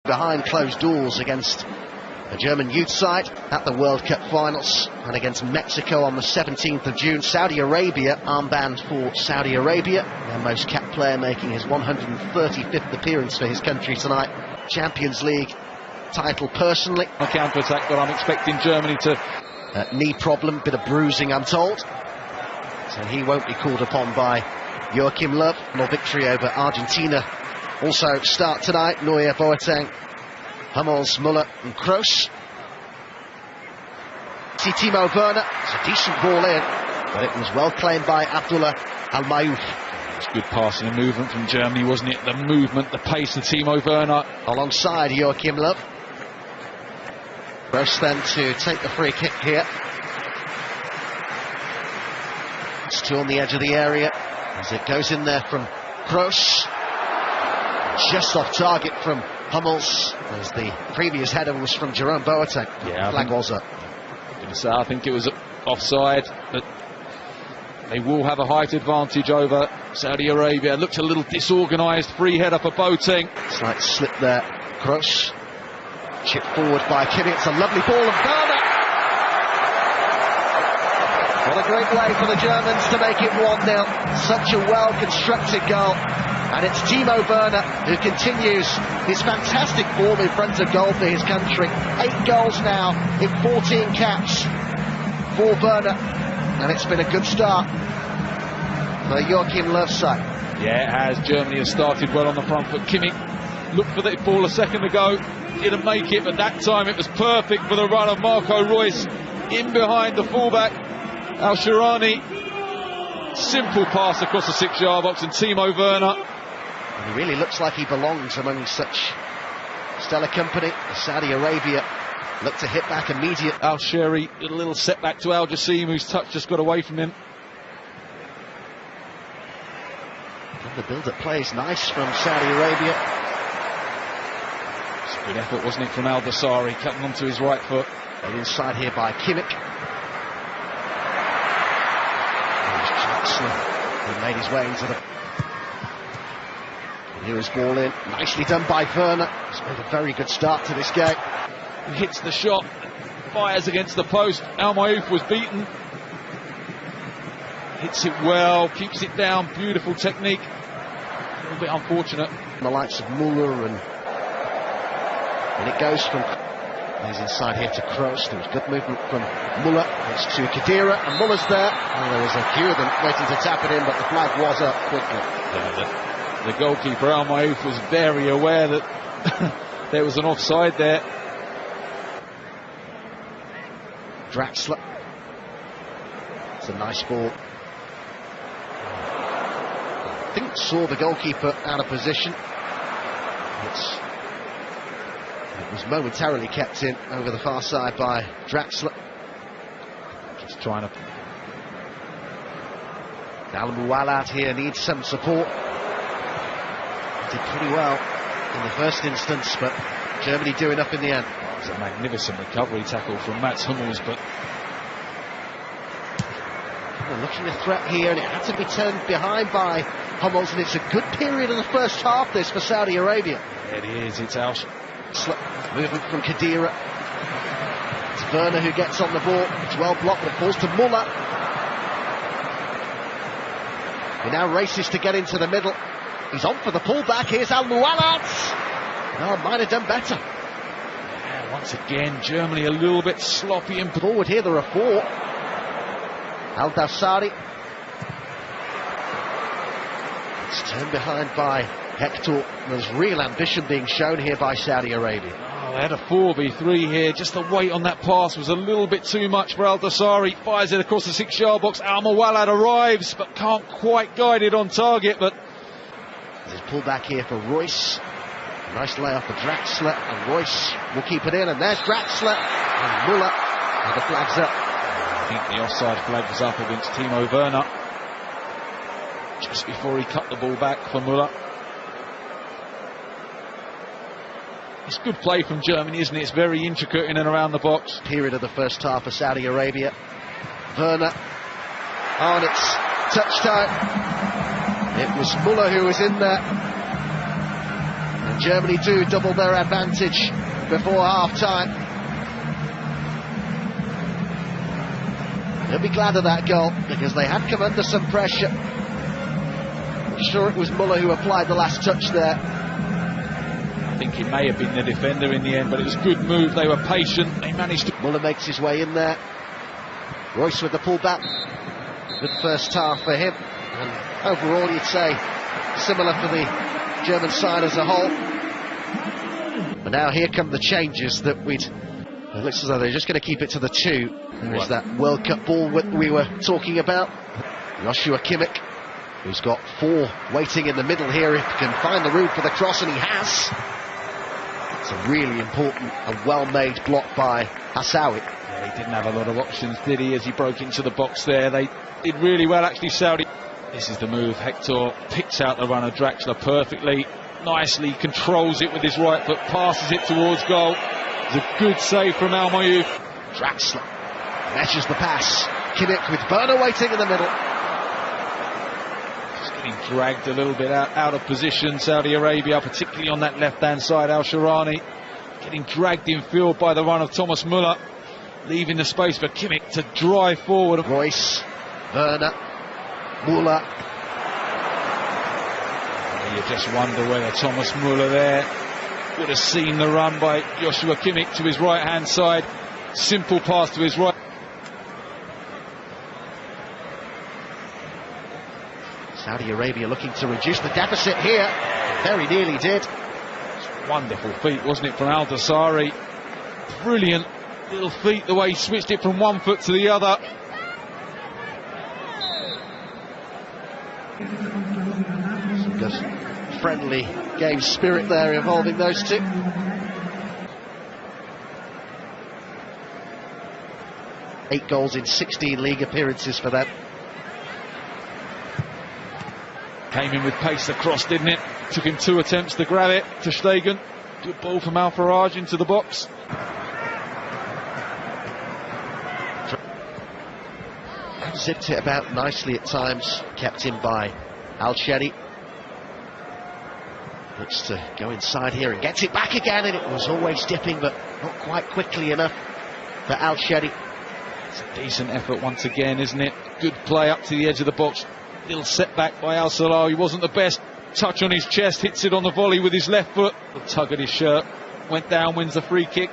behind closed doors against the German youth side at the World Cup finals, and against Mexico on the 17th of June. Saudi Arabia, armband for Saudi Arabia, their most capped player making his 135th appearance for his country tonight. Champions League title personally. A counter-attack, but I'm expecting Germany to... knee problem, bit of bruising I'm told, so he won't be called upon by Joachim Löw. No victory over Argentina. Also start tonight: Neuer, Boateng, Hummels, Müller and Kroos. See Timo Werner, it's a decent ball in, but it was well claimed by Abdullah Al-Mayouf. It's good passing and movement from Germany, wasn't it? The movement, the pace of Timo Werner. Alongside Joachim Löw. Kroos then to take the free kick here. It's two on the edge of the area as it goes in there from Kroos. Just off target from Hummels, as the previous header was from Jerome Boateng. Yeah, flag was up. I think it was offside, but they will have a height advantage over Saudi Arabia. It looked a little disorganised. Free header for Boateng. Slight slip there. Kroos. Chip forward by Kimmich. It's a lovely ball, and Werner. What a great way for the Germans to make it 1-0. Such a well-constructed goal. And it's Timo Werner who continues his fantastic form in front of goal for his country. 8 goals now in 14 caps for Werner. And it's been a good start for Joachim Löw's side. Yeah, it has. Germany has started well on the front foot. Kimmich looked for the ball a second ago, didn't make it, but that time it was perfect for the run of Marco Reus in behind the fullback Al-Shirani. Simple pass across the 6-yard box, and Timo Werner. And he really looks like he belongs among such stellar company. Saudi Arabia look to hit back immediate. Al-Shiri, a little setback to Al Jassim, whose touch just got away from him. And the build-up plays nice from Saudi Arabia. It's a good effort, wasn't it, from Al Dasari, cutting onto his right foot. And inside here by Kimmich. He made his way into the... Here is ball in, nicely done by Werner. He's made a very good start to this game. He hits the shot, fires against the post. Al-Mayouf was beaten. Hits it well, keeps it down, beautiful technique. A little bit unfortunate. The likes of Müller, and it goes from... He's inside here to Kroos. There was good movement from Müller. It's to Khedira, and Muller's there. And there was a few of them waiting to tap it in, but the flag was up quickly. Yeah, the goalkeeper Al-Mayouf was very aware that there was an offside there. Draxler. It's a nice ball. I think saw the goalkeeper out of position. It was momentarily kept in over the far side by Draxler. Just trying to... Al-Muwalad here needs some support. Did pretty well in the first instance, but Germany do enough in the end. It's a magnificent recovery tackle from Mats Hummels, but... Looking a threat here, and it had to be turned behind by Hummels, and it's a good period in the first half this for Saudi Arabia. It is, it's out. Movement from Khedira. It's Werner who gets on the ball. It's well blocked, but it falls to Müller. He now races to get into the middle. He's on for the pullback. Here's Al-Muwalad. Oh, might have done better. Yeah, once again, Germany a little bit sloppy and forward here. There are 4. Al-Dasari. It's turned behind by Hector. There's real ambition being shown here by Saudi Arabia. Oh, they had a 4v3 here. Just the weight on that pass was a little bit too much for Al-Dasari. Fires it across the 6-yard box. Al-Muwalad arrives, but can't quite guide it on target. But there's a pull back here for Reus. Nice layoff for Draxler, and Reus will keep it in. And there's Draxler and Müller. And the flag's up. I think the offside flag was up against Timo Werner just before he cut the ball back for Müller. It's good play from Germany, isn't it? It's very intricate in and around the box. Period of the first half for Saudi Arabia. Werner. Oh, and it's touch time. It was Müller who was in there. And Germany do double their advantage before half-time. They'll be glad of that goal, because they had come under some pressure. I'm sure it was Muller who applied the last touch there. I think it may have been the defender in the end, but it was a good move. They were patient. They managed to... Muller makes his way in there. Royce with the pullback. Good first half for him. And overall, you'd say, similar for the German side as a whole. But now here come the changes that it looks as though they're just going to keep it to the two. There's that World Cup ball we were talking about. Joshua Kimmich, who's got 4 waiting in the middle here, if he can find the room for the cross, and he has. It's a really important and well-made block by Hassawi. Yeah, he didn't have a lot of options, did he, as he broke into the box there. They did really well, actually, Saudi. This is the move. Hector picks out the runner, Draxler, perfectly, nicely, controls it with his right foot, passes it towards goal. It's a good save from Al Mayouf. Draxler measures the pass. Kimmich with Werner waiting in the middle. Just getting dragged a little bit out of position, Saudi Arabia, particularly on that left-hand side. Al-Sharani getting dragged in field by the run of Thomas Muller, leaving the space for Kimmich to drive forward. Royce, Werner, Muller. You just wonder whether Thomas Muller there would have seen the run by Joshua Kimmich to his right-hand side. Simple pass to his right. Saudi Arabia looking to reduce the deficit here. Very nearly did. Wonderful feat, wasn't it, from Al Dasari? Brilliant little feat, the way he switched it from one foot to the other. Some good friendly game spirit there involving those two. Eight goals in 16 league appearances for them. Came in with pace across, didn't it? Took him 2 attempts to grab it. Ter Stegen. Good ball from Al Faraj into the box. Zipped it about nicely at times, kept in by Al-Sheri. Looks to go inside here and gets it back again, and it was always dipping, but not quite quickly enough for Al-Sheri. It's a decent effort once again, isn't it? Good play up to the edge of the box. Little setback by Al Salah. He wasn't the best. Touch on his chest, hits it on the volley with his left foot. A tug at his shirt, went down, wins the free kick.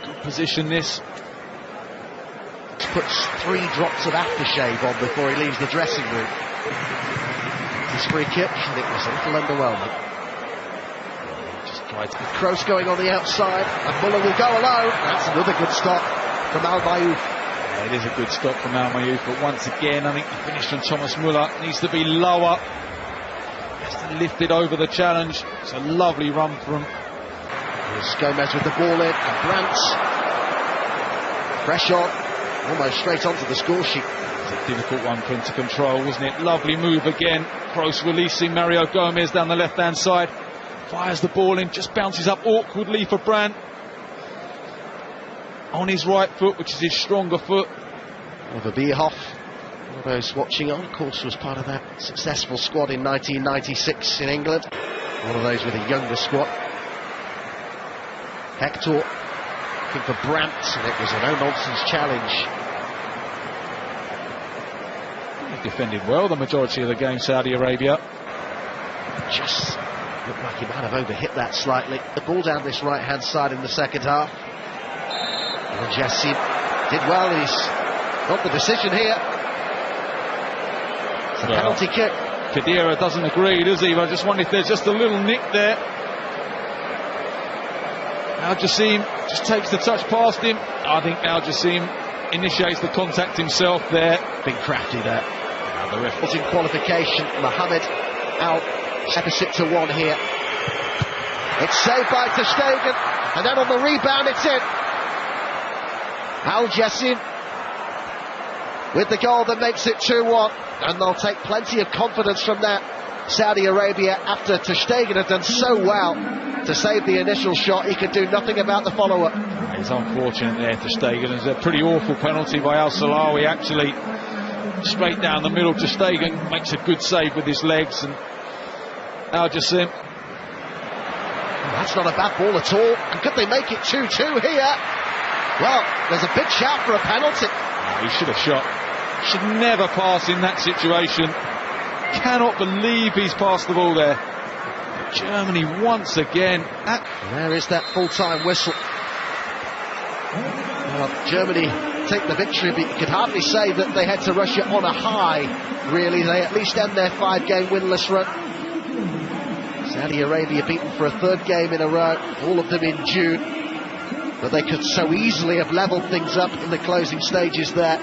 Good position this. Puts 3 drops of aftershave on before he leaves the dressing room. His free kick, and it was a little underwhelming. Just tried to... Kroos going on the outside, and Muller will go alone. That's another good stop from Al Mayouf. Yeah, it is a good stop from Al Mayouf, but once again, I think the finish from Thomas Muller needs to be lower. Has to lift it over the challenge. It's a lovely run from... Here's Gomez with the ball in, and Brandt. Fresh on. Almost straight onto the score sheet. It's a difficult one for him to control, wasn't it? Lovely move again. Kroos releasing Mario Gomez down the left-hand side. Fires the ball in, just bounces up awkwardly for Brandt. On his right foot, which is his stronger foot. Oliver Bierhoff, one of those watching on, of course, was part of that successful squad in 1996 in England. One of those with a younger squad. Hector for Brandt, and it was a no-nonsense challenge. He defended well the majority of the game, Saudi Arabia. Just looked like he might have overhit that slightly. The ball down this right-hand side in the second half. And Jesse did well, and he's got the decision here. It's a penalty kick. Khedira doesn't agree, does he? I just wonder if there's just a little nick there. Al Jassim just takes the touch past him. I think Al Jassim initiates the contact himself there. Big crafty there. The ref was in qualification. Mohamed Al deficit to 1 here. It's saved by Ter Stegen, and then on the rebound it's in. Al Jassim with the goal that makes it 2-1, and they'll take plenty of confidence from that. Saudi Arabia, after Ter Stegen had done so well to save the initial shot, he could do nothing about the follow-up. It's unfortunate there, Ter Stegen. It's a pretty awful penalty by Al Salawi, actually. Straight down the middle, Ter Stegen makes a good save with his legs, and Al Jassim That's not a bad ball at all. And could they make it 2-2 here? Well, there's a big shout for a penalty. He should have shot. Should never pass in that situation. Cannot believe he's passed the ball there. Germany once again. There is that full-time whistle. Well, Germany take the victory, but you could hardly say that they had to Russia on a high, really. They at least end their 5-game winless run. Saudi Arabia beaten for a 3rd game in a row, all of them in June. But they could so easily have levelled things up in the closing stages there.